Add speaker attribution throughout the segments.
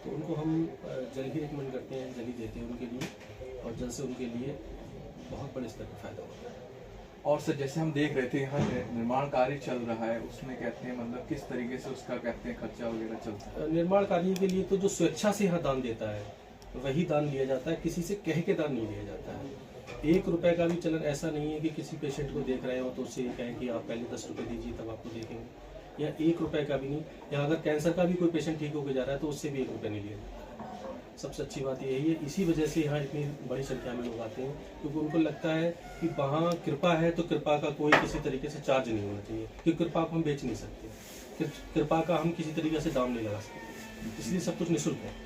Speaker 1: तो उनको हम जल ही रिकमेंड करते हैं, जल ही देते हैं उनके लिए, और जल से उनके लिए बहुत बड़े स्तर पर फायदा होता है।
Speaker 2: और सर जैसे हम देख रहे थे यहाँ निर्माण कार्य चल रहा है, उसमें कहते हैं मतलब किस तरीके से उसका कहते हैं खर्चा वगैरह चलता है?
Speaker 1: निर्माण कार्य के लिए तो जो स्वेच्छा से यहाँ दान देता है वही दान लिया जाता है, किसी से कह के दान नहीं लिया जाता है। 1 रुपए का भी चलन ऐसा नहीं है कि किसी पेशेंट को देख रहे हो तो उससे कहें कि आप पहले 10 रुपए दीजिए तब आपको देखेंगे, या 1 रुपए का भी नहीं। या अगर कैंसर का भी कोई पेशेंट ठीक होकर जा रहा है तो उससे भी 1 रुपये नहीं लिया जाता। सबसे अच्छी बात यही है, इसी वजह से यहाँ इतनी बड़ी संख्या में लोग आते हैं, क्योंकि उनको लगता है कि वहाँ कृपा है तो कृपा का कोई किसी तरीके से चार्ज नहीं होना चाहिए, क्योंकि कृपा को हम बेच नहीं सकते, कृपा का हम किसी तरीके से दाम नहीं लगा सकते, इसलिए सब कुछ निःशुल्क है।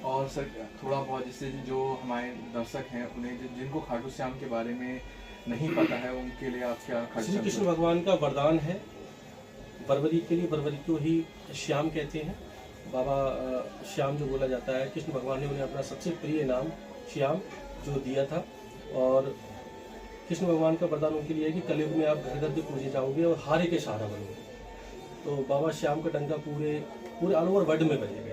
Speaker 2: और सर थोड़ा बहुत जैसे जो हमारे दर्शक हैं उन्हें जिनको खाटू श्याम के बारे में नहीं पता है उनके लिए आप क्या
Speaker 1: श्री कृष्ण भगवान का वरदान है बरबरी के लिए, बरबरी को ही श्याम कहते हैं। बाबा श्याम जो बोला जाता है, कृष्ण भगवान ने उन्हें अपना सबसे प्रिय नाम श्याम जो दिया था, और कृष्ण भगवान का वरदान उनके लिए है कि कलयुग में आप घर घर के पूजे जाओगे और हारे के सहारा बनोगे। तो बाबा श्याम का डंका पूरे ऑल ओवर वर्ल्ड में बजेगा,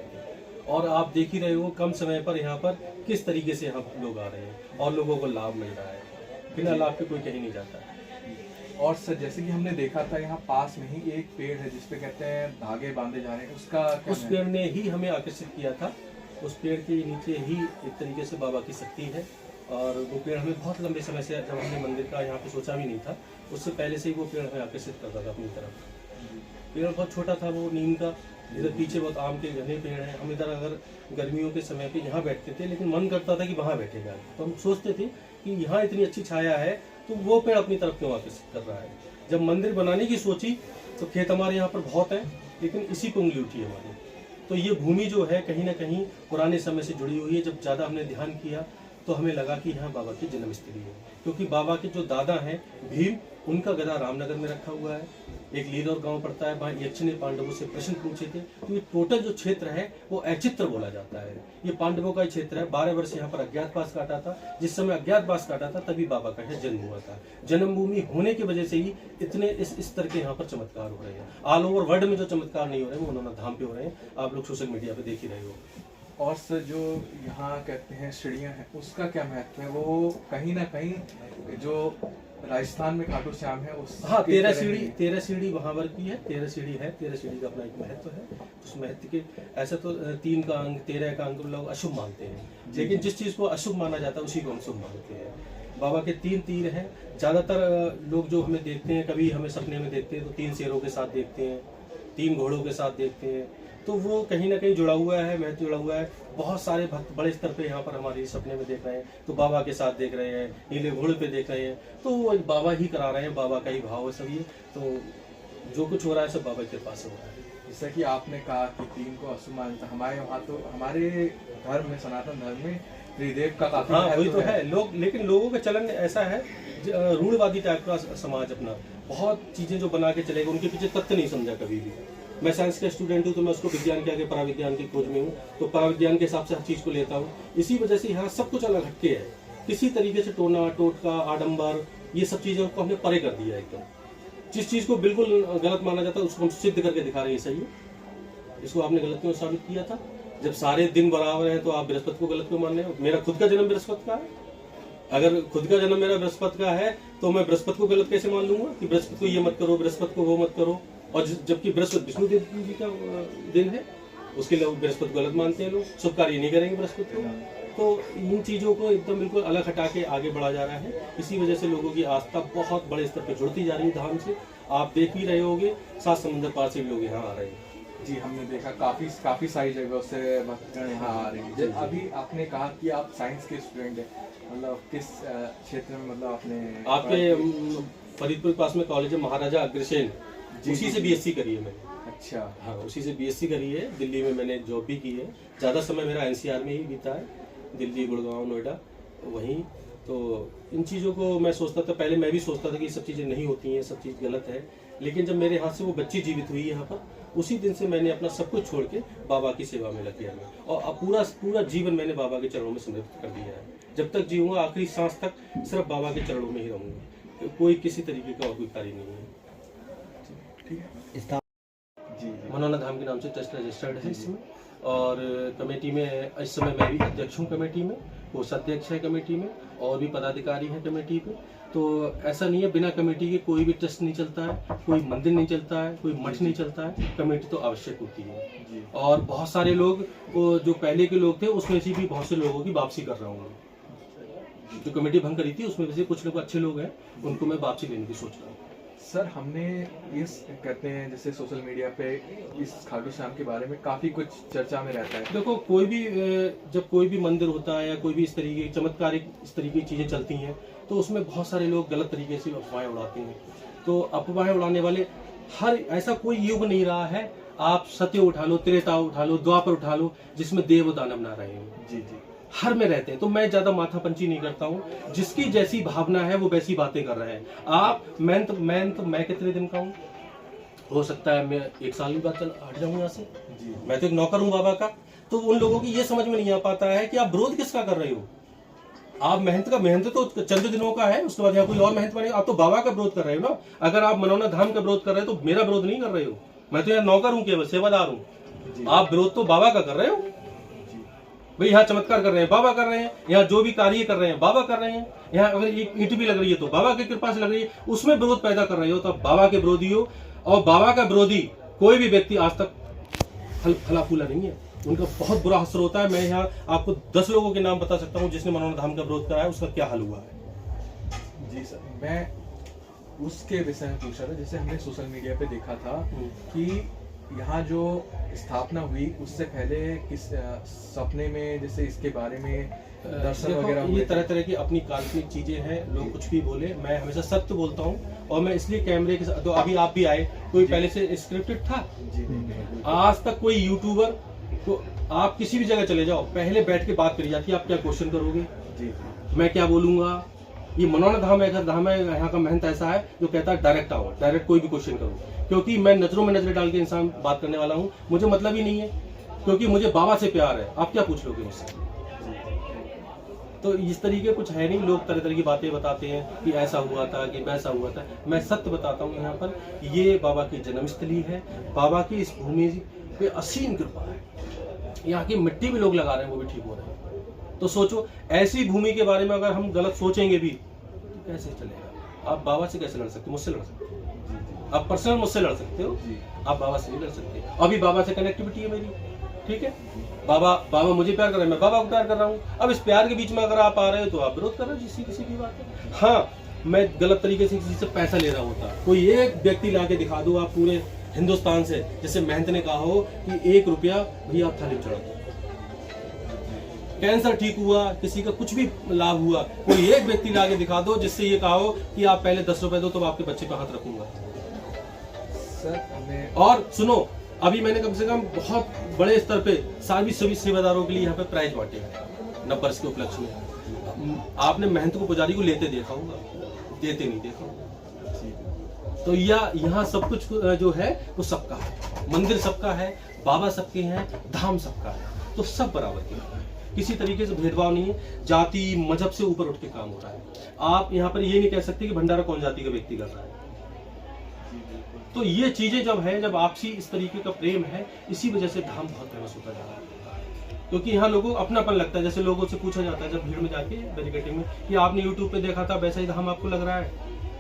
Speaker 1: और आप देख ही रहे हो कम समय पर यहाँ पर किस तरीके से यहाँ लोग आ रहे हैं और लोगों को लाभ मिल रहा है, बिना लाभ के कोई कहीं नहीं जाता।
Speaker 2: और सर जैसे कि हमने देखा था यहाँ पास में ही एक पेड़ है जिसपे कहते हैं धागे बांधे जा रहे हैं, उसका क्या
Speaker 1: उस पेड़ ने ही हमें आकर्षित किया था। उस पेड़ के नीचे ही एक तरीके से बाबा की शक्ति है, और वो पेड़ हमें बहुत लंबे समय से, जब हमने मंदिर का यहाँ पे सोचा भी नहीं था, उससे पहले से ही वो पेड़ हमें आकर्षित करता था अपनी तरफ। पेड़ बहुत छोटा था वो नीम का, इधर पीछे बहुत आम के घने पेड़ हैं। हम इधर अगर गर्मियों के समय पे यहाँ बैठते थे, लेकिन मन करता था कि वहाँ बैठे जाए, तो हम सोचते थे कि यहाँ इतनी अच्छी छाया है तो वो पेड़ अपनी तरफ क्यों आकर्षित कर रहा है। जब मंदिर बनाने की सोची तो खेत हमारे यहाँ पर बहुत है, लेकिन इसी पे उंगली उठी हमारी। तो ये भूमि जो है कहीं ना कहीं पुराने समय से जुड़ी हुई है। जब ज़्यादा हमने ध्यान किया तो हमें लगा कि यहाँ बाबा की जन्मस्थली है, क्योंकि बाबा के जो दादा हैं भीम, उनका गदा रामनगर में रखा हुआ है। एक लीदौर गांव पड़ता है, वहाँ यक्ष ने पांडवों से प्रश्न पूछे थे, तो ये टोटल जो क्षेत्र है वो अचित्र बोला जाता है। ये पांडवों का क्षेत्र है। 12 वर्ष यहाँ पर अज्ञातवास काटा था। जिस समय अज्ञातवास काटा था तभी बाबा का यहाँ जन्म हुआ था। जन्मभूमि होने की वजह से ही इतने इस स्तर के यहाँ पर चमत्कार हो रहे हैं। ऑल ओवर वर्ल्ड में जो चमत्कार नहीं हो रहे हैं वो उन्होंने धाम पे हो रहे हैं, आप लोग सोशल मीडिया पे देख ही रहे हो।
Speaker 2: और सर जो यहाँ कहते हैं सीढ़ियाँ हैं उसका क्या महत्व है? वो कहीं ना कहीं जो राजस्थान में खाटू श्याम है उस,
Speaker 1: हाँ, 13 सीढ़ी वहाँ पर की है। 13 सीढ़ी है, 13 सीढ़ी का अपना एक महत्व है। उस महत्व के ऐसा तो 3 का अंक 13 का अंक लोग अशुभ मानते हैं, लेकिन जिस चीज़ को अशुभ माना जाता है उसी को हम शुभ मानते हैं। बाबा के 3 तीर हैं। ज़्यादातर लोग जो हमें देखते हैं, कभी हमें सपने में देखते हैं तो 3 शेरों के साथ देखते हैं, 3 घोड़ों के साथ देखते हैं, तो वो कहीं ना कहीं जुड़ा हुआ है, महत्व जुड़ा हुआ है। बहुत सारे भक्त बड़े स्तर पे यहाँ पर हमारे सपने में देख रहे हैं तो बाबा के साथ देख रहे हैं, नीले घोड़े पे देख रहे हैं, तो वो बाबा ही करा रहे हैं, बाबा का ही भाव है सब ये। तो जो कुछ हो रहा है सब बाबा के पास हो रहा है।
Speaker 2: जैसा कि आपने कहा कि 3 को अशुभ मानता, हमारे वहाँ तो हमारे धर्म में, सनातन धर्म में त्रिदेव का काफी
Speaker 1: हाँ वही तो है लोग, लेकिन लोगों का चलन ऐसा है, रूढ़वादी टाइप का समाज अपना बहुत चीजें जो बना के चलेगा, उनके पीछे तथ्य नहीं समझा कभी भी। मैं साइंस का स्टूडेंट हूँ तो मैं उसको विज्ञान के आगे पराविज्ञान की खोज में हूँ, तो पराविज्ञान के हिसाब से हर चीज को लेता हूँ। इसी वजह से यहाँ सब कुछ अलग हटके है। किसी तरीके से टोना टोटका आडंबर ये सब चीजों को हमने परे कर दिया एकदम। जिस चीज को बिल्कुल गलत माना जाता है उसको हम सिद्ध करके दिखा रहे हैं सही है। इसको आपने गलत क्यों साबित किया था? जब सारे दिन बराबर हैं तो आप बृहस्पति को गलत क्यों मान रहे हो? मेरा खुद का जन्म बृहस्पति का है। अगर खुद का जन्म मेरा बृहस्पति का है तो मैं बृहस्पति को गलत कैसे मान लूंगा कि बृहस्पति को ये मत करो, बृहस्पति को वो मत करो, और जबकि बृहस्पति विष्णु देव जी का दिन है, उसके लिए बृहस्पति गलत मानते हैं लोग, शुभ कार्य नहीं करेंगे बृहस्पति को। तो इन चीजों को एकदम बिल्कुल अलग हटा के आगे बढ़ा जा रहा है। इसी वजह से लोगों की आस्था बहुत बड़े स्तर पर जुड़ती जा रही है धाम से। आप देख ही रहे होगे 7 समुद्र पार से भी लोग यहाँ आ रहे हैं।
Speaker 2: जी, हमने देखा काफी सारी जगहों से भक्तगण यहाँ आ रहे हैं। अभी आपने कहा कि आप साइंस के स्टूडेंट हैं, मतलब किस क्षेत्र में, मतलब आपने
Speaker 1: आपके फरीदपुर के पास में कॉलेज है महाराजा अग्रसेन, उसी से बीएससी करी है मैंने।
Speaker 2: अच्छा,
Speaker 1: हाँ उसी से बीएससी करी है। दिल्ली में मैंने जॉब भी की है, ज़्यादा समय मेरा एनसीआर में ही बीता है, दिल्ली गुड़गांव नोएडा वहीं। तो इन चीज़ों को मैं सोचता था, पहले मैं भी सोचता था कि ये सब चीज़ें नहीं होती हैं, सब चीज़ गलत है, लेकिन जब मेरे हाथ से वो बच्ची जीवित हुई यहाँ पर, उसी दिन से मैंने अपना सब कुछ छोड़ के बाबा की सेवा में लग गया मैं, और अब पूरा जीवन मैंने बाबा के चरणों में समर्पित कर दिया है। जब तक जीऊँगा आखिरी सांस तक सिर्फ बाबा के चरणों में ही रहूँगा, कोई किसी तरीके का और कोई कार्य नहीं है।
Speaker 2: ठीक है जी।
Speaker 1: मनौना धाम के नाम से ट्रस्ट रजिस्टर्ड है इसमें। और कमेटी में इस समय मैं भी अध्यक्ष हूँ कमेटी में, कोषाध्यक्ष है कमेटी में, और भी पदाधिकारी हैं कमेटी पे। तो ऐसा नहीं है बिना कमेटी के कोई भी ट्रस्ट नहीं चलता है, कोई मंदिर नहीं चलता है, कोई मठ नहीं चलता है। कमेटी तो आवश्यक होती है। और बहुत सारे लोग जो पहले के लोग थे उसमें से भी बहुत से लोगों की वापसी कर रहा हूँ। जो कमेटी भंग करी थी उसमें से कुछ लोग अच्छे लोग हैं, उनको मैं वापसी लेने की सोच रहा हूँ।
Speaker 2: सर हमने इस कहते हैं जैसे सोशल मीडिया पे इस खाटू श्याम के बारे में काफी कुछ चर्चा में रहता है।
Speaker 1: देखो कोई भी जब कोई भी मंदिर होता है या कोई भी इस तरीके की चमत्कारिक इस तरीके की चीजें चलती हैं तो उसमें बहुत सारे लोग गलत तरीके से अफवाहें उड़ाते हैं। तो अफवाहें उड़ाने वाले ऐसा कोई युग नहीं रहा है, आप सत्य उठा लो, त्रेता उठा लो, द्वापर उठा लो, जिसमें देव दानव ना रहे हो।
Speaker 2: जी जी,
Speaker 1: हर में रहते हैं। तो मैं ज्यादा माथापंची नहीं करता हूँ, जिसकी जैसी भावना है वो वैसी बातें कर रहे हैं। आप मैं कितने दिन का हूँ, हो सकता है मैं 1 साल भी बाद चल हट जाऊँ यहाँ से। मैं तो एक नौकर हूँ बाबा का। तो उन लोगों की ये समझ में नहीं आ पाता है कि आप विरोध किसका कर रहे हो। आप मेहनत तो चंद दिनों का है, उसके बाद यहाँ कोई और मेहनत बनेगा। आप तो बाबा का विरोध कर रहे हो ना। अगर आप मनौना धाम का विरोध कर रहे हो तो मेरा विरोध नहीं कर रहे हो। मैं तो यहाँ नौकर हूँ, केवल सेवादार हूँ। आप विरोध तो बाबा का कर रहे हो भाई। यहाँ चमत्कार कर रहे हैं बाबा कर रहे हैं, यहाँ जो भी कार्य कर रहे हैं बाबा कर रहे हैं। यहाँ अगर एक ईंट भी लग रही है तो बाबा की कृपा से लग रही है, उसमें विरोध पैदा कर रहे हो तो बाबा के विरोधी हो। और बाबा का विरोधी कोई भी व्यक्ति आज तक फला फूला नहीं है। उनका बहुत बुरा असर होता है। मैं यहाँ आपको 10 लोगों के नाम बता सकता हूँ जिसने मनौना धाम का विरोध करा है, उसका क्या हाल हुआ है।
Speaker 2: जी सर, मैं उसके विषय में पूछ रहा था। जैसे हमने सोशल मीडिया पे देखा था कि यहाँ जो स्थापना हुई उससे पहले किस सपने में जैसे इसके बारे में दर्शन वगैरह
Speaker 1: ये तरह तरह की अपनी काल्पनिक चीजें हैं। लोग कुछ भी बोले, मैं हमेशा सत्य बोलता हूँ। और मैं इसलिए कैमरे के साथ, तो अभी आप भी आए, कोई पहले से स्क्रिप्टेड था? आज तक कोई यूट्यूबर को आप किसी भी जगह चले जाओ, पहले बैठ के बात करी जाती है, आप क्या क्वेश्चन करोगे, मैं क्या बोलूंगा। ये मनौना धाम ऐसा धाम है, यहाँ का महंत ऐसा है जो कहता है डायरेक्ट आओ, डायरेक्ट कोई भी क्वेश्चन करो। क्योंकि मैं नजरों में नजरें डाल के इंसान बात करने वाला हूँ, मुझे मतलब ही नहीं है, क्योंकि मुझे बाबा से प्यार है। आप क्या पूछ लोगे मुझसे। तो इस तरीके कुछ है नहीं। लोग तरह तरह की बातें बताते हैं कि ऐसा हुआ था कि वैसा हुआ था। मैं सत्य बताता हूँ। यहाँ पर ये बाबा की जन्मस्थली है। बाबा की इस भूमि पे असीम कृपा है। यहाँ की मिट्टी भी लोग लगा रहे हैं, वो भी ठीक हो रहे हैं। तो सोचो, ऐसी भूमि के बारे में अगर हम गलत सोचेंगे भी तो कैसे चलेगा। आप बाबा से कैसे लड़ सकते हो? मुझसे लड़ सकते हो। आप पर्सनल मुझसे लड़ सकते हो, आप बाबा से नहीं लड़ सकते। अभी बाबा से कनेक्टिविटी है मेरी, ठीक है। बाबा मुझे प्यार कर रहे हैं, मैं बाबा को प्यार कर रहा हूँ। अब इस प्यार के बीच में अगर आप आ रहे हो तो आप विरोध कर रहे हो, जिसकी किसी की बात है। हाँ, मैं गलत तरीके से किसी से पैसा ले रहा होता, कोई एक व्यक्ति ला के दिखा दो आप पूरे हिंदुस्तान से, जैसे महंत ने कहा हो कि 1 रुपया भैया आप थाली चढ़ा दो, कैंसर ठीक हुआ, किसी का कुछ भी लाभ हुआ, कोई एक व्यक्ति ला के दिखा दो जिससे ये कहा हो कि आप पहले 10 रुपए दो तो आपके बच्चे पे हाथ रखूंगा। और सुनो, अभी मैंने कम से कम बहुत बड़े स्तर पे सभी सेवादारों के लिए यहाँ पे प्राइज बांटे हैं नववर्ष के उपलक्ष्य में। आपने महंत को, पुजारी को लेते देखा होगा, देते नहीं देखा होगा। तो यहाँ सब कुछ जो है वो सबका है। मंदिर सबका है, बाबा सबके हैं, धाम सबका है। तो सब बराबर के हैं, किसी तरीके से भेदभाव नहीं है। जाति मजहब से ऊपर उठ के काम हो रहा है। आप यहाँ पर ये नहीं कह सकते कि भंडारा कौन जाति का व्यक्ति कर रहा है। तो ये चीजें जब है, जब आपसी इस तरीके का प्रेम है, इसी वजह से धाम बहुत फेमस होता जा रहा है। क्योंकि यहाँ लोगों को अपनापन लगता है। जैसे लोगों से पूछा जाता है जब भीड़ में जाके बैरिकेडिंग में कि आपने यूट्यूब पे देखा था वैसा ही धाम आपको लग रहा है,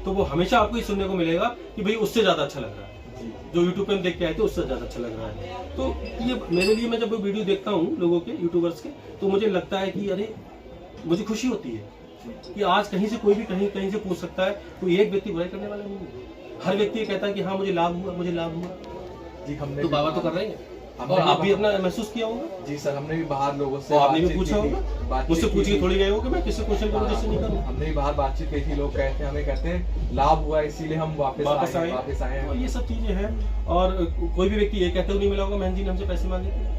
Speaker 1: तो वो हमेशा आपको ही सुनने को मिलेगा कि भाई उससे ज्यादा अच्छा लग रहा है, जो यूट्यूब पे हम देख के आए थे उससे ज्यादा अच्छा लग रहा है। तो ये मेरे लिए, मैं जब वीडियो देखता हूँ लोगों के, यूट्यूबर्स के, तो मुझे लगता है कि अरे मुझे खुशी होती है कि आज कहीं से कोई भी कहीं से पूछ सकता है। कोई एक व्यक्ति बुराई करने वाला नहीं है। हर व्यक्ति ये कहता है कि हाँ मुझे लाभ हुआ, मुझे लाभ हुआ।
Speaker 2: जी, हमने
Speaker 1: तो बाबा तो कर रहे हैं, और आप भी अपना महसूस किया होगा।
Speaker 2: जी सर, हमने भी बाहर लोगों से,
Speaker 1: आपने भी पूछा होगा, मुझसे पूछ के थोड़ी गए हो कि मैं किससे क्वेश्चन करूं, किससे नहीं करूं।
Speaker 2: हमने भी बाहर बातचीत की थी, लोग कहते हैं, हमें कहते हैं लाभ हुआ इसीलिए हम वापस आए।
Speaker 1: और ये सब चीजें हैं। और कोई भी व्यक्ति ये कहते हुए नहीं मिला होगा महंत जी ने हमसे पैसे मांगे थे,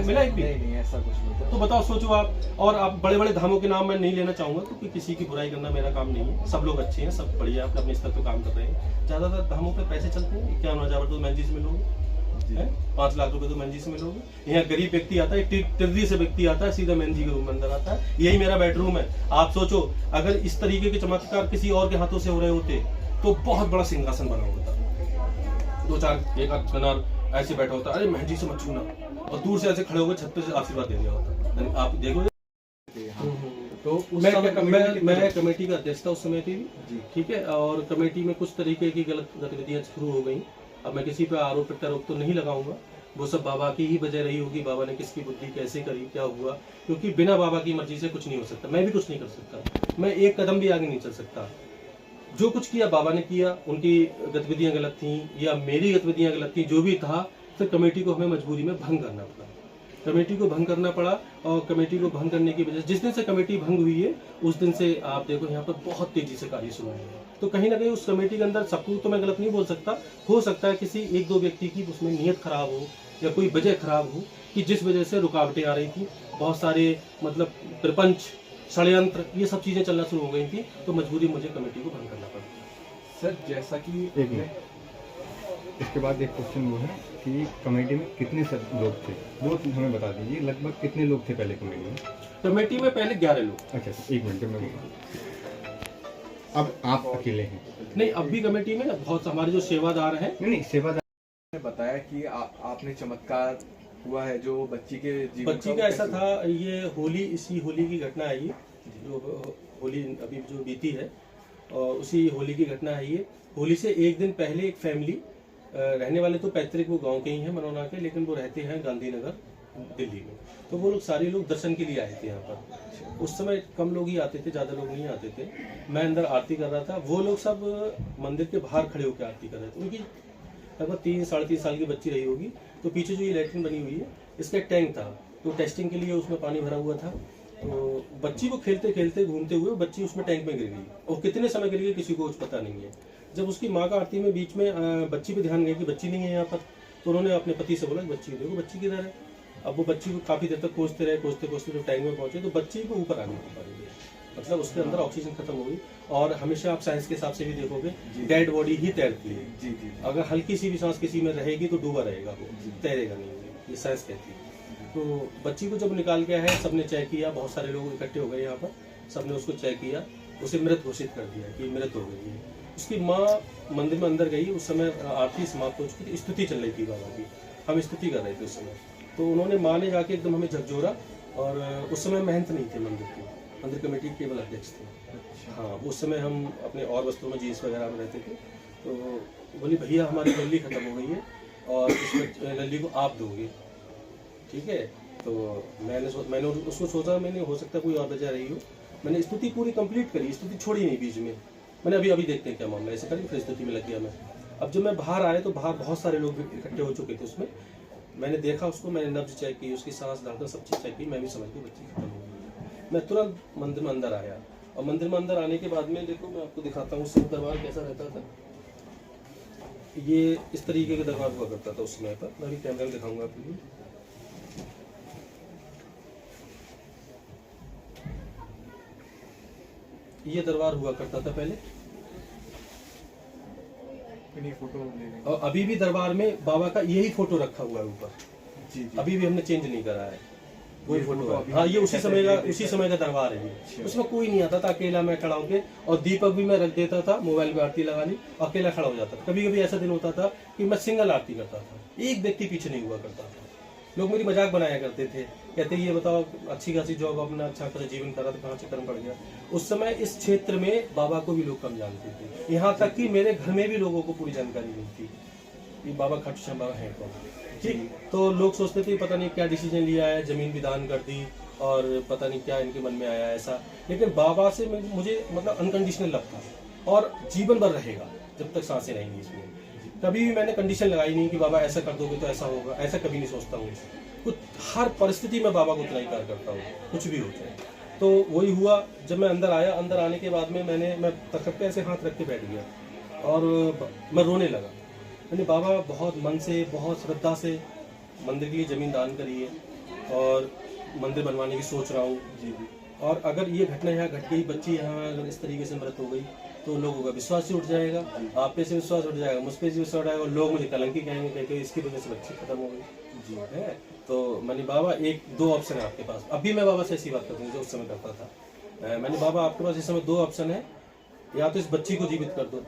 Speaker 1: मिला एक भी?
Speaker 2: नहीं, ऐसा कुछ नहीं।
Speaker 1: तो बताओ, सोचो आप। और आप बड़े बड़े धामों के नाम मैं नहीं लेना चाहूंगा, क्योंकि किसी की बुराई करना मेरा काम नहीं है। सब लोग अच्छे हैं, सब बढ़िया अपने अपने स्तर पे काम कर रहे हैं। ज्यादातर धामों पे पैसे चलते हैं। 51,000 तो महंत जी से मिलोगे, 5 लाख रुपए तो महंत जी से मिलोगे। यहाँ गरीब व्यक्ति आता है, टिर्री से व्यक्ति आता है, सीधा महंत जी के रूम में अंदर आता है। यही मेरा बेडरूम है। आप सोचो, अगर इस तरीके के चमत्कार किसी और के हाथों से हो रहे होते तो बहुत बड़ा सिंहासन बना होता। 2-4 एक ऐसे बैठा होता, अरे महंत जी से मत छूना, और दूर से ऐसे खड़े होकर छत पे से आशीर्वाद दे दिया होता। यानी आप देखोगे
Speaker 2: तो उस
Speaker 1: मैं
Speaker 2: समय
Speaker 1: मैं कमेटी का अध्यक्ष था उस समय पे भी, ठीक है, और कमेटी में कुछ तरीके की गलत गतिविधियां शुरू हो गई। अब मैं किसी पे आरोप प्रत्यारोप तो नहीं लगाऊंगा, वो सब बाबा की ही वजह रही होगी, बाबा ने किसकी बुद्धि कैसे करी, क्या हुआ, क्योंकि बिना बाबा की मर्जी से कुछ नहीं हो सकता, मैं भी कुछ नहीं कर सकता, मैं एक कदम भी आगे नहीं चल सकता। जो कुछ किया बाबा ने किया, उनकी गतिविधियां गलत थी या मेरी गतिविधियां गलत थी, जो भी था, फिर कमेटी को हमें मजबूरी में भंग करना पड़ा, कमेटी को भंग करना पड़ा। और कमेटी को भंग करने की वजह से जिस दिन से कमेटी भंग हुई है उस दिन से आप देखो यहाँ पर बहुत तेजी से कार्य शुरू हुए हैं। तो कहीं ना कहीं उस कमेटी के अंदर सबको तो मैं गलत नहीं बोल सकता, हो सकता है किसी एक दो व्यक्ति की उसमें नीयत खराब हो या कोई वजह खराब हो कि जिस वजह से रुकावटें आ रही थी, बहुत सारे मतलब प्रपंच, षड्यंत्र, ये सब चीजें चलना शुरू हो गई थी, तो मजबूरी मुझे कमेटी को भंग करना पड़ा।
Speaker 2: सर जैसा कि
Speaker 3: एक मिनट, इसके बाद एक क्वेश्चन वो है कि कमेटी में कितने लोग थे, वो हमें बता दीजिए। लगभग कितने लोग थे पहले कमेटी में?
Speaker 1: कमेटी में पहले 11 लोग।
Speaker 3: अच्छा, एक मिनट में, अब आप अकेले हैं?
Speaker 1: नहीं, अब भी कमेटी में बहुत हमारे जो सेवादार हैं।
Speaker 3: नहीं, सेवादार
Speaker 2: ने बताया कि आपने चमत्कार हुआ है जो बच्ची के जीवन
Speaker 1: बच्ची का ऐसा था, ये होली, इसी होली की घटना है, ये जो होली अभी जो बीती है और उसी होली की घटना है ये। होली से एक दिन पहले एक फैमिली, रहने वाले तो पैतृक वो गांव के ही हैं मनोना के, लेकिन वो रहते हैं गांधीनगर दिल्ली में। तो वो लोग सारे लोग दर्शन के लिए आए थे यहाँ पर। उस समय कम लोग ही आते थे, ज़्यादा लोग नहीं आते थे। मैं अंदर आरती कर रहा था, वो लोग सब मंदिर के बाहर खड़े होकर आरती कर रहे थे। उनकी लगभग 3-3.5 साल की बच्ची रही होगी। तो पीछे जो ये लैट्रिन बनी हुई है, इसका एक टैंक था, तो टेस्टिंग के लिए उसमें पानी भरा हुआ था। तो बच्ची को खेलते खेलते घूमते हुए बच्ची उसमें टैंक में गिर गई, और कितने समय गिर गई किसी को कुछ पता नहीं है। जब उसकी माँ का आरती में बीच में बच्ची पे ध्यान गया कि बच्ची नहीं है यहाँ पर, तो उन्होंने अपने पति से बोला बच्ची देखो बच्ची किधर है। अब वो बच्ची को काफ़ी देर तक खोजते रहे, खोजते खोजते जब टैंक में पहुंचे तो बच्ची को ऊपर आने नहीं पा रही है, मतलब उसके अंदर ऑक्सीजन खत्म हो गई। और हमेशा आप साइंस के हिसाब से भी देखोगे, डेड बॉडी ही तैरती है।
Speaker 2: जी जी,
Speaker 1: अगर हल्की सी भी सांस किसी में रहेगी तो डूबा रहेगा, वो तैरेगा नहीं, ये साइंस कहती है। तो बच्ची को जब निकाल गया है, सबने चेक किया, बहुत सारे लोग इकट्ठे हो गए यहाँ पर, सबने उसको चेक किया, उसे मृत घोषित कर दिया कि मृत हो गई है। उसकी माँ मंदिर में अंदर गई, उस समय आरती समाप्त हो चुकी थी, स्तुति चल रही थी बाबा की, हम स्तुति कर रहे थे उस समय। तो उन्होंने माँ ने जाके एकदम हमें झकझोरा, और उस समय महंत नहीं थे मंदिर के, मंदिर कमेटी के केवल अध्यक्ष थे। हाँ, उस समय हम अपने और वस्त्रों में, जीन्स वगैरह में रहते थे। तो बोली भैया हमारी लल्ली खत्म हो गई है और इस लल्ली को आप दोगे, ठीक है। तो मैंने उसको सोचा, मैंने हो सकता है कोई और वजह रही हो। मैंने स्तुति पूरी कंप्लीट करी, स्तुति छोड़ी नहीं बीच में। मैंने अभी देखते हैं क्या मामला, ऐसे करी, फिर स्तुति में लग गया मैं। अब जब मैं बाहर आया तो बाहर बहुत सारे लोग इकट्ठे हो चुके थे उसमें। मैंने देखा उसको, मैंने नब्ज चेक की, उसकी सांस धड़कन सब चीज़ चेक की, मैं भी समझ गई बच्ची खत्म हो गई। मैं तुरंत मंदिर में अंदर आया, और मंदिर में अंदर आने के बाद में देखो मैं आपको दिखाता हूँ सब दरबार कैसा रहता था। ये इस तरीके का दरबार हुआ करता था उस समय पर, मैं भी कैमरा में दिखाऊंगा आपको। ये दरबार हुआ करता था पहले,
Speaker 2: फोटो ले लेंगे।
Speaker 1: और अभी भी दरबार में बाबा का यही फोटो रखा हुआ है ऊपर।
Speaker 2: जी जी,
Speaker 1: अभी भी हमने चेंज नहीं करा है, वही
Speaker 2: ये
Speaker 1: फोटो
Speaker 2: फोटो
Speaker 1: है।
Speaker 2: अभी
Speaker 1: हाँ, ये उसी
Speaker 2: कैसे
Speaker 1: समय का
Speaker 2: देखते
Speaker 1: उसी समय का दरबार है ये।
Speaker 2: अच्छा।
Speaker 1: उसमें कोई नहीं आता था, अकेला मैं खड़ा होके, और दीपक भी मैं रख देता था, मोबाइल पे आरती लगा ली, अकेला खड़ा हो जाता था। कभी कभी ऐसा दिन होता था कि मैं सिंगल आरती करता था, एक व्यक्ति पीछे नहीं हुआ करता था। लोग मेरी मजाक बनाया करते थे, कहते ये बताओ अच्छी खासी जॉब, अपना अच्छा खासा जीवन करा तो कहाँ से कर्म पड़ गया। उस समय इस क्षेत्र में बाबा को भी लोग कम जानते थे, यहाँ तक कि मेरे घर में भी लोगों को पूरी जानकारी नहीं थी कि बाबा खाटू श्याम बाबा है कौन। ठीक, तो लोग सोचते थे पता नहीं क्या डिसीजन लिया है, जमीन भी दान कर दी और पता नहीं क्या इनके मन में आया ऐसा। लेकिन बाबा से मुझे मतलब अनकंडीशनल लव था, और जीवन भर रहेगा जब तक सांसें रहेंगी इसमें। कभी भी मैंने कंडीशन लगाई नहीं कि बाबा ऐसा कर दोगे तो ऐसा होगा, ऐसा कभी नहीं सोचता हूँ। कुछ हर परिस्थिति में बाबा को उतना ही प्यार करता हूँ, कुछ भी हो जाए। तो वही हुआ, जब मैं अंदर आया, अंदर आने के बाद में मैं तख्त पे ऐसे हाथ रख के बैठ गया और मैं रोने लगा। मैंने बाबा बहुत मन से, बहुत श्रद्धा से मंदिर के लिए ज़मीन दान करी है, और मंदिर बनवाने की सोच रहा हूँ जी। और अगर ये घटना यहाँ घट गई, बच्ची यहाँ अगर इस तरीके से मृत हो गई, तो लोगों का विश्वास ही उठ जाएगा, आप पे से विश्वास उठ जाएगा, मुझ पे से विश्वास उठ जाएगा, लोग मुझे कलंकी कहेंगे कि इसकी वजह से बच्ची खत्म हो गई जी है। तो मैंने बाबा 1-2 ऑप्शन है आपके पास। अभी मैं बाबा से ऐसी बात करता हूँ जो उस समय करता था। मैंने बाबा आपके पास इस समय 2 ऑप्शन है, या तो इस बच्ची को जीवित कर दो,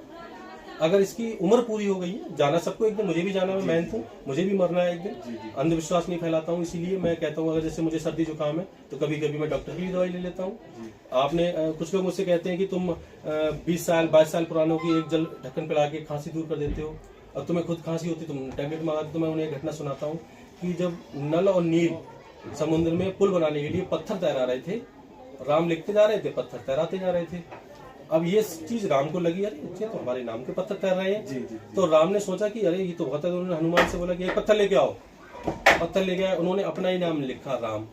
Speaker 1: अगर इसकी उम्र पूरी हो गई है, जाना सबको एक दिन, मुझे भी जाना है, मैं हूँ, मुझे भी मरना है एक दिन। अंधविश्वास नहीं फैलाता हूँ, इसीलिए मैं कहता हूँ अगर जैसे मुझे सर्दी जुकाम है तो कभी कभी मैं डॉक्टर की भी दवाई ले लेता हूँ। आपने कुछ लोग मुझसे कहते हैं कि तुम 20 साल 22 साल पुरानों की एक जल ढक्कन पिला के खांसी दूर कर देते हो, और तुम्हें खुद खांसी होती तुम टैबलेट मंगाते। तो मैं उन्हें एक घटना सुनाता हूँ कि जब नल और नील समुद्र में पुल बनाने के लिए पत्थर तैरा रहे थे, राम लिखते जा रहे थे, पत्थर तैराते जा रहे थे। अब ये चीज राम को लगी, अरे ये तो हमारे नाम के पत्थर तैर रहे हैं। तो राम ने सोचा कि अरे ये तो बहुत है, उन्होंने हनुमान से बोला कि एक पत्थर लेके आओ। पत्थर लेके आए, उन्होंने अपना ही नाम लिखा राम,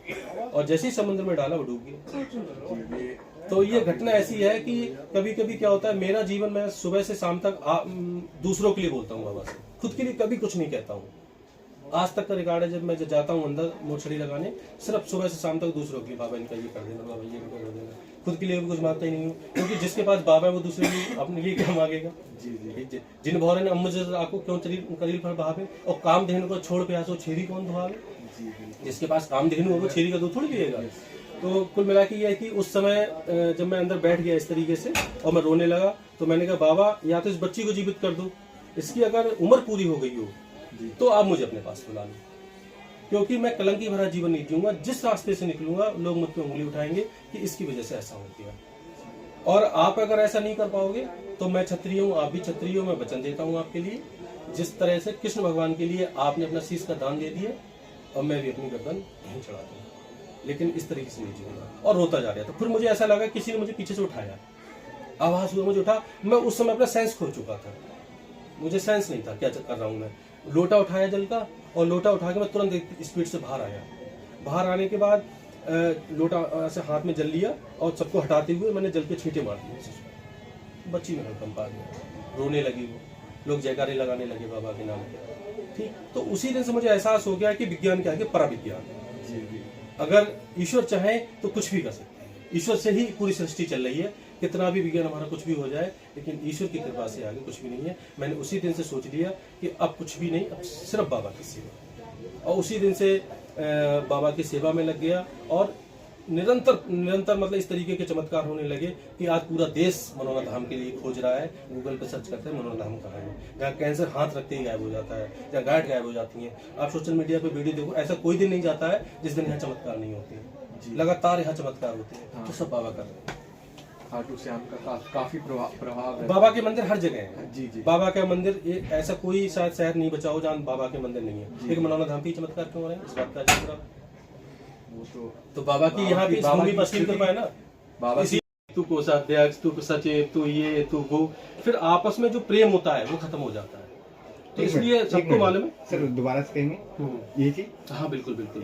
Speaker 1: और जैसे ही समुद्र में डाला वो डूब गया। तो ये घटना ऐसी है कि कभी कभी क्या होता है, मेरा जीवन मैं सुबह से शाम तक दूसरों के लिए बोलता हूँ बाबा से, खुद के लिए कभी कुछ नहीं कहता हूँ। आज तक का रिकॉर्ड है, जब मैं जाता हूँ अंदर मोछड़ी लगाने, सिर्फ सुबह से शाम तक दूसरों के लिए, बाबा इनका ये कर देना, बाबा ये कर देना, खुद के लिए भी कुछ मांगता ही नहीं हूँ। क्योंकि जिसके पास बाबा है वो दूसरे लिए अपने लिए क्या मांगेगा। जिन भौरे ने अम्म आपको क्यों करील पर बहावे, और काम धेनु को छोड़ प्यासो छेरी कौन धुआवे। जिसके पास काम धेनु हो वो छेरी का दूध थोड़ी पिएगा। तो कुल मिला के ये है कि उस समय जब मैं अंदर बैठ गया इस तरीके से और मैं रोने लगा, तो मैंने कहा बाबा या तो इस बच्ची को जीवित कर दो, इसकी अगर उम्र पूरी हो गई हो तो आप मुझे अपने पास बुला लो, क्योंकि मैं कलंकी भरा जीवन नहीं जीऊंगा। जिस रास्ते से निकलूंगा लोग मुझ पर उंगली उठाएंगे कि इसकी वजह से ऐसा हो गया। और आप अगर ऐसा नहीं कर पाओगे तो मैं क्षत्रिय हूँ, आप भी क्षत्रिय हो, मैं वचन देता हूँ आपके लिए। जिस तरह से कृष्ण भगवान के लिए आपने अपना शीश का दान दे दिया, और मैं भी अपनी गर्दन नहीं चढ़ा दूंगा, लेकिन इस तरीके से नहीं जीऊंगा। और रोता जा रहा था। फिर मुझे ऐसा लगा किसी ने मुझे पीछे से उठाया, आवाज हुआ, मुझे उठा। मैं उस समय अपना सेंस खो चुका था, मुझे सेंस नहीं था क्या कर रहा हूँ मैं। लोटा उठाया जल का, और लोटा उठा के मैं तुरंत स्पीड से बाहर आया। बाहर आने के बाद लोटा ऐसे हाथ में जल लिया, और सबको हटाते हुए मैंने जल के छींटे मार दिए। बच्ची में कंपा गया, रोने लगी वो, लोग जयकारे लगाने लगे बाबा के नाम पे। ठीक, तो उसी दिन से मुझे एहसास हो गया कि विज्ञान क्या है, पराविज्ञान। अगर ईश्वर चाहे तो कुछ भी कर सकते हैं, ईश्वर से ही पूरी सृष्टि चल रही है। कितना भी विज्ञान हमारा कुछ भी हो जाए, लेकिन ईश्वर की कृपा से आगे कुछ भी नहीं है। मैंने उसी दिन से सोच लिया कि अब कुछ भी नहीं, अब सिर्फ बाबा की सेवा। और उसी दिन से बाबा की सेवा में लग गया, और निरंतर मतलब इस तरीके के चमत्कार होने लगे कि आज पूरा देश मनोरा धाम के लिए खोज रहा है। गूगल पे सर्च करते हैं मनोरा धाम कहाँ है, जहाँ कैंसर हाथ रखते ही गायब हो जाता है, जहाँ गांठ गायब हो जाती है। आप सोशल मीडिया पे वीडियो देखो, ऐसा कोई दिन नहीं जाता है जिस दिन यहाँ चमत्कार नहीं होते। लगातार यहाँ चमत्कार होते हैं। तो सब बाबा कर रहे हैं।
Speaker 2: खाटू श्याम का काफी प्रभाव है।
Speaker 1: बाबा के मंदिर हर जगह है।
Speaker 2: जी जी।
Speaker 1: बाबा का मंदिर ऐसा कोई शायद शहर नहीं बचा हो जहाँ बाबा के मंदिर नहीं है। लेकिन मनोरा धाम पे चमत्कार क्यों हो रहे हैं, इस बात का वो तो बाबा की यहाँ पे भूमि पर असीम कृपा है ना। बाबा की तू कोषाध्यक्ष, तू सचिव, तू ये तू वो, फिर आपस में जो प्रेम होता है वो खत्म हो जाता है। तो इसलिए सबको मालूम है।
Speaker 3: सर दोबारा से कहेंगे ये चीज?
Speaker 1: हाँ बिल्कुल बिल्कुल।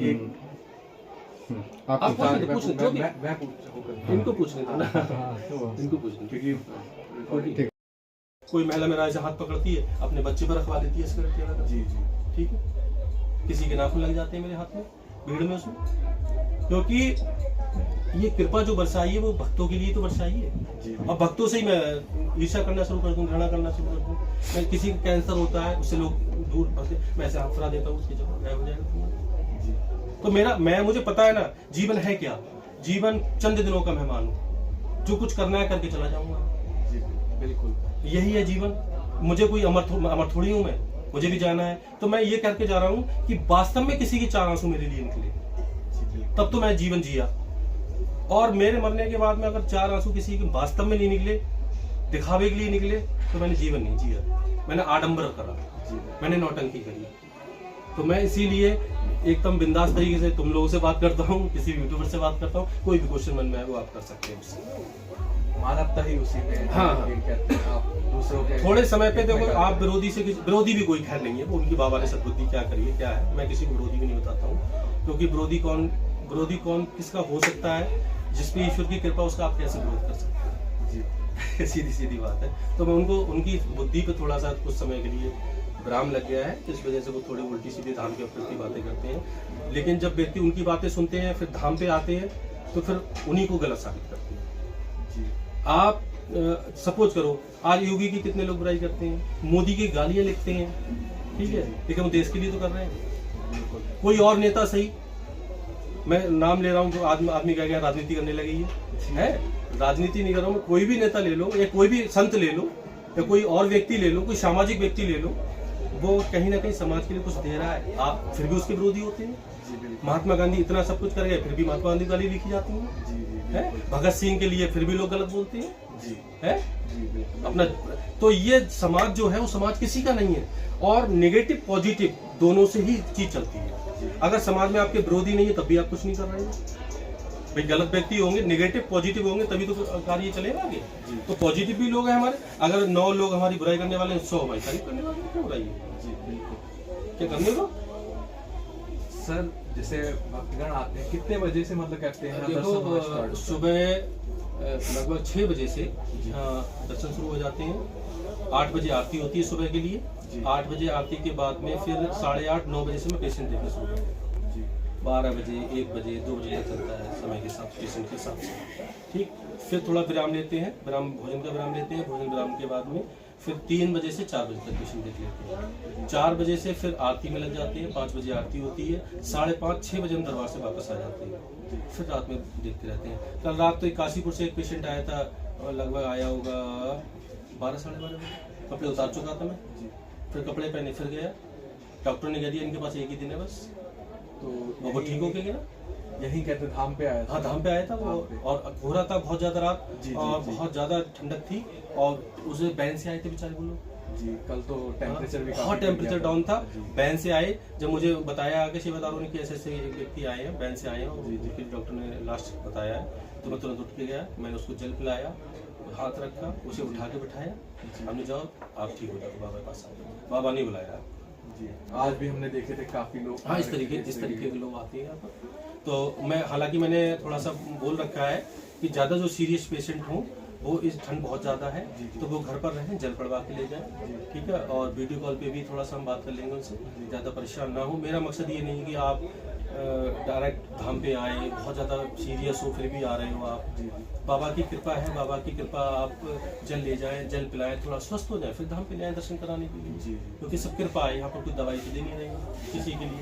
Speaker 3: आप
Speaker 1: पूछने जो भी इनको पूछने दो ना, इनको पूछने, क्योंकि कोई महिला मेरा ऐसे हाथ पकड़ती है, अपने बच्चे पर रखवा देती है सिगरेट वाला। जी जी ठीक है। किसी के नाखून लग जाते हैं मेरे हाथ में, भीड़ में उसमें, क्योंकि ये कृपा जो बरसाई है वो भक्तों के लिए तो बरसाई है। और भक्तों से ही मैं ईर्ष्या करना शुरू कर दूं, घृणा करना शुरू कर दूं। मैं किसी का कैंसर होता है उससे लोग दूर भगते, मैं ऐसे हाथ फरा देता हूँ, उसकी जगह गायब हो जाएगा। तो मुझे पता है ना जीवन है क्या। जीवन चंद दिनों का मेहमान हूँ, जो कुछ करना है करके चला जाऊंगा। बिल्कुल यही है जीवन। मुझे कोई अमर थोड़ी हूँ मैं, मुझे भी जाना है। तो मैं ये करके जा रहा हूँ कि वास्तव में किसी के 4 आंसू मेरे लिए निकले, तब तो मैं जीवन जिया। और मेरे मरने के बाद में अगर 4 आंसू किसी के वास्तव में नहीं निकले, दिखावे के लिए निकले, तो मैंने जीवन नहीं जिया। मैंने आडंबर करा, मैंने नौटंकी करी। तो मैं इसीलिए एकदम बिंदास तरीके से तुम लोगों से बात करता हूँ, किसी यूट्यूबर से बात करता हूँ। कोई भी क्वेश्चन मन में है वो आप कर सकते हैं उससे।
Speaker 2: मानवता ही उसी में।
Speaker 1: हाँ
Speaker 2: आप दूसरों के
Speaker 1: थोड़े समय पे देखो, आप विरोधी भी कोई खैर नहीं है। वो उनकी बाबा ने सद्बुद्धि क्या करी है क्या है, मैं किसी को विरोधी भी नहीं बताता हूँ। क्योंकि विरोधी कौन किसका हो सकता है, जिसपे ईश्वर की कृपा उसका आप कैसे विरोध कर सकते हैं। सीधी बात है। तो मैं उनकी बुद्धि पे थोड़ा सा कुछ समय के लिए विराम लग गया है, इस वजह से वो थोड़ी उल्टी सीधी धाम के प्रति बातें करते हैं। लेकिन जब व्यक्ति उनकी बातें सुनते हैं फिर धाम पे आते हैं, तो फिर उन्हीं को गलत साबित करते हैं। आप सपोज करो, आज योगी की कितने लोग बुराई करते हैं, मोदी की गालियां लिखते हैं, ठीक है, लेकिन वो देश के लिए तो कर रहे हैं। कोई और नेता सही, मैं नाम ले रहा हूँ, तो आदमी कह गया राजनीति करने लगी है। राजनीति नहीं कर रहा हूँ, कोई भी नेता ले लो या कोई भी संत ले लो, या कोई और व्यक्ति ले लो, कोई सामाजिक व्यक्ति ले लो, वो कहीं ना कहीं समाज के लिए कुछ दे रहा है, आप फिर भी उसके विरोधी होते हैं।
Speaker 2: जी बिल्कुल।
Speaker 1: महात्मा गांधी इतना सब कुछ कर गए, फिर भी महात्मा गांधी गाली लिखी जाती है।
Speaker 2: जी जी
Speaker 1: है
Speaker 2: बिल्कुल।
Speaker 1: भगत सिंह के लिए फिर भी लोग गलत बोलते हैं।
Speaker 2: जी
Speaker 1: है
Speaker 2: जी बिल्कुल।
Speaker 1: अपना, तो ये समाज जो है वो समाज किसी का नहीं है, और नेगेटिव पॉजिटिव दोनों से ही चीज चलती है। अगर समाज में आपके विरोधी नहीं है तब भी आप कुछ नहीं कर रहे हैं भाई। गलत व्यक्ति होंगे, नेगेटिव पॉजिटिव होंगे, तभी तो कार्य चलेगा आगे। तो पॉजिटिव भी लोग हैं हमारे, अगर 9 लोग हमारी बुराई करने वाले हैं, 100 हमारी तारीफ करने वाले हैं, क्यों बुराई है?
Speaker 2: जी बिल्कुल।
Speaker 1: क्या करने को
Speaker 2: सर जैसे भक्तगण आते हैं कितने बजे से मतलब करते हैं
Speaker 1: देखो,
Speaker 2: दर्शन होना start होता है?
Speaker 1: सुबह लगभग 6 बजे से दर्शन शुरू हो जाते हैं। 8 बजे आरती होती है सुबह के लिए। 8 बजे आरती के बाद में फिर 8:30-9 बजे से मैं पेशेंट देखना शुरू करता हूँ।
Speaker 2: जी
Speaker 1: 12 बजे, 1 बजे, 2 बजे तक चलता है समय के साथ, पेशेंट के हिसाब से। ठीक, फिर थोड़ा विराम लेते हैं, भोजन का विराम लेते हैं। भोजन विराम के बाद में फिर 3 बजे से 4 बजे तक पेशेंट देख लेते हैं। 4 बजे से फिर आरती में लग जाते हैं। 5 बजे आरती होती है। 5:30-6 बजे हम दरबार से वापस आ जाते हैं। फिर रात में देखते रहते हैं। कल रात तो काशीपुर से एक पेशेंट आया था, लगभग आया होगा 12-12:30 बजे। कपड़े उतार चुका था मैं, फिर कपड़े पहने फिर गया। डॉक्टर ने कह दिया इनके पास एक ही दिन है बस,
Speaker 2: तो
Speaker 1: वो ठीक हो के गया।
Speaker 2: यही कहते धाम पे आया था।
Speaker 1: हाँ, धाम पे आया था वो, और कोहरा था बहुत ज्यादा रात,
Speaker 2: जी,
Speaker 1: और
Speaker 2: जी।
Speaker 1: बहुत ज्यादा ठंडक थी, और उसे बैन से आए थे बेचारे वो लोग।
Speaker 2: जी कल तो टेम्परेचर भी
Speaker 1: बहुत
Speaker 2: काफी
Speaker 1: टेम्परेचर
Speaker 2: गिर गया
Speaker 1: डाउन था।
Speaker 2: जी।
Speaker 1: बैन से आए, जब मुझे बताया आगे सेवादारों ने कि ऐसे ऐसे एक व्यक्ति आए हैं, बैन से आए हैं, और
Speaker 2: जी, जी।
Speaker 1: फिर डॉक्टर ने लास्ट बताया है, तो मैं तुरंत उठ के गया। मैंने उसको जल पिलाया, हाथ रखा, उसे उठा के बिठाया, हमने जाओ आप ठीक हो जाओ, बाबा के पास आओ। बाबा नहीं बुलाया।
Speaker 2: जी आज भी हमने देखे थे काफी लोग।
Speaker 1: हाँ, इस तरीके के लोग आते हैं यहाँ पर। तो मैं, हालांकि मैंने थोड़ा सा बोल रखा है कि ज़्यादा जो सीरियस पेशेंट हों, वो इस ठंड बहुत ज़्यादा है, तो वो घर पर रहें, जल पड़वा के ले जाएं, ठीक है। और वीडियो कॉल पे भी थोड़ा सा हम बात कर लेंगे उनसे, ज़्यादा परेशान ना हो। मेरा मकसद ये नहीं है कि आप डायरेक्ट धाम पे आए, बहुत ज़्यादा सीरियस हो फिर भी आ रहे हो आप। बाबा की कृपा है, बाबा की कृपा, आप जल ले जाएं, जल पिलाएं, थोड़ा स्वस्थ हो जाए, फिर धाम पे ले आए दर्शन कराने के लिए। क्योंकि सब कृपा है, यहाँ पर कोई दवाई तो दे नहीं रही किसी के लिए।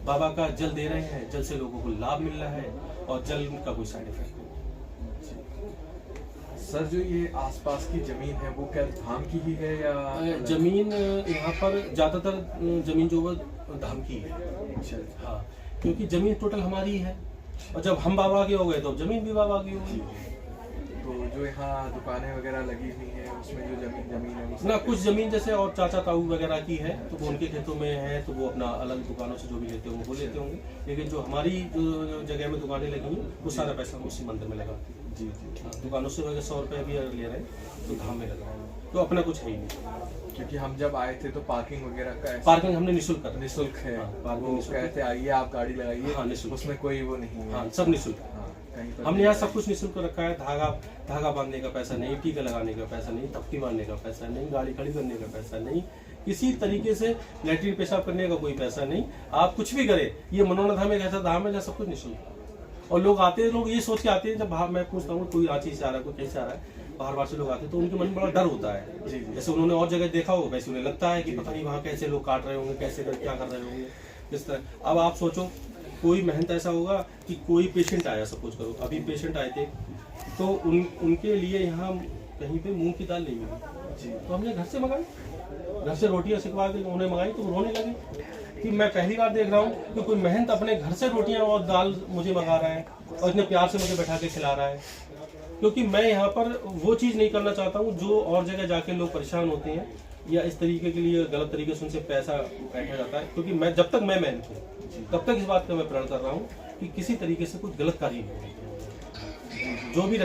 Speaker 1: बाबा का जल दे रहे हैं, जल से लोगों को लाभ मिल रहा है, और जल का कोई साइड इफेक्ट नहीं।
Speaker 2: सर जो ये आसपास की जमीन है वो क्या धाम की ही है या
Speaker 1: जमीन यहाँ पर ज़्यादातर जमीन जो वो धाम की है।
Speaker 2: अच्छा,
Speaker 1: हाँ, क्योंकि जमीन टोटल हमारी है, और जब हम बाबा के हो गए तो जमीन भी बाबा की होगी।
Speaker 2: तो जो यहाँ दुकानें वगैरह लगी हुई हैं उसमें जो जमीन है वो
Speaker 1: ना, कुछ जमीन जैसे और चाचा ताऊ वगैरह की है, तो वो उनके खेतों में है, तो वो अपना अलग दुकानों से जो भी लेते होंगे वो लेते होंगे। लेकिन जो हमारी जो जगह में दुकानें लगी हैं, वो सारा पैसा हम उसी मंदिर में लगाते हैं।
Speaker 2: जी जी।
Speaker 1: हाँ, दुकानों से वगैरह 100 रुपये भी अगर ले रहे हैं तो धाम में लगा रहे हैं, तो अपना कुछ है ही नहीं।
Speaker 2: क्योंकि हम जब आए थे तो पार्किंग वगैरह का
Speaker 1: पार्किंग हमने निःशुल्क कर दी।
Speaker 2: निःशुल्क है।
Speaker 1: हाँ, पार्किंग
Speaker 2: वो
Speaker 1: निःशुल्क है।
Speaker 2: कहते आइए आप गाड़ी लगाइए।
Speaker 1: हाँ, निःशुल्क।
Speaker 2: उसमें कोई वो नहीं है।
Speaker 1: हाँ, सब निःशुल्क है।
Speaker 2: हाँ, कहीं पर
Speaker 1: हमने यहाँ सब कुछ निःशुल्क रखा है। धागा बांधने का पैसा नहीं, टीका लगाने का पैसा नहीं, थपकी मारने का पैसा नहीं, गाड़ी खड़ी करने का पैसा नहीं, किसी तरीके से लैट्रिन पेशाब करने का कोई पैसा नहीं। आप कुछ भी करें, ये मनोरथ धाम एक ऐसा धाम है जहाँ सब कुछ निःशुल्क है। और लोग आते हैं, लोग ये सोच के आते हैं, जब मैं पूछता हूँ कोई रांची से आ रहा है, कोई कैसे आ रहा है, बाहर से लोग आते हैं, तो उनके मन में बड़ा डर होता है।
Speaker 2: जी, जी।
Speaker 1: जैसे उन्होंने और जगह देखा हो, वैसे उन्हें लगता है कि पता नहीं वहाँ कैसे लोग काट रहे होंगे, कैसे क्या कर रहे होंगे, किस तरह। अब आप सोचो, कोई मेहनत ऐसा होगा कि कोई पेशेंट आया, सपोज करो अभी पेशेंट आए थे, तो उनके लिए यहाँ कहीं पे मूंग की दाल नहीं मिली, तो हमने घर से मंगाई, घर से रोटियां सिखवा के उन्हें मंगाई, तो वो रोने लगे कि मैं पहली बार देख रहा हूँ कि कोई मेहनत अपने घर से रोटियां और दाल मुझे मंगा रहा है, और इतने प्यार से मुझे बैठा के खिला रहा है। क्योंकि मैं यहाँ पर वो चीज़ नहीं करना चाहता हूँ जो और जगह जाके लोग परेशान होते हैं, या इस तरीके के लिए गलत तरीके से उनसे पैसा बैठा जाता है। क्योंकि मैं जब तक मैं मेहनत हूँ तब तक इस बात का मैं प्रण कर रहा हूँ कि किसी तरीके से कुछ गलत कार्य नहीं हो, जो भी